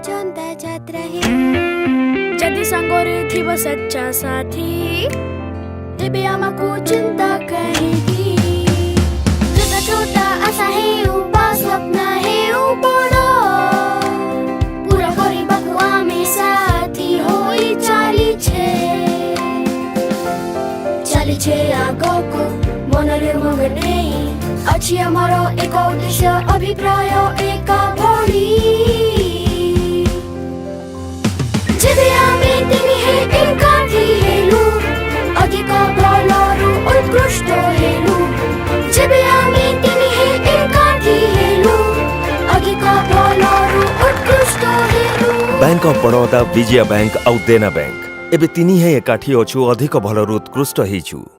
चंदा जात्रा है जदि संगोरे थिब सच्चा साथी तेबे आमाको चिंता कहेगी छोटा छोटा आशा है बा स्वप्न है बड़ा पूरा କରିବାକୁ आमे साथी होई चालिछे आगको मनरे मगने अच्छी हमारो एक उद्देश्य अभिप्राय एक भोड़ी जेबे आमे तिमी हे एकाठी हेलु अधिक भलरु उत्कृष्ट हेलु जेबे आमे तिमी हे एकाठी हेलु अधिक भलरु उत्कृष्ट हेलु bank of Baroda Vijaya bank आउ देना बैंक एबे तिनी है एकाठी अछु अधिक भलरु उत्कृष्ट हेछु।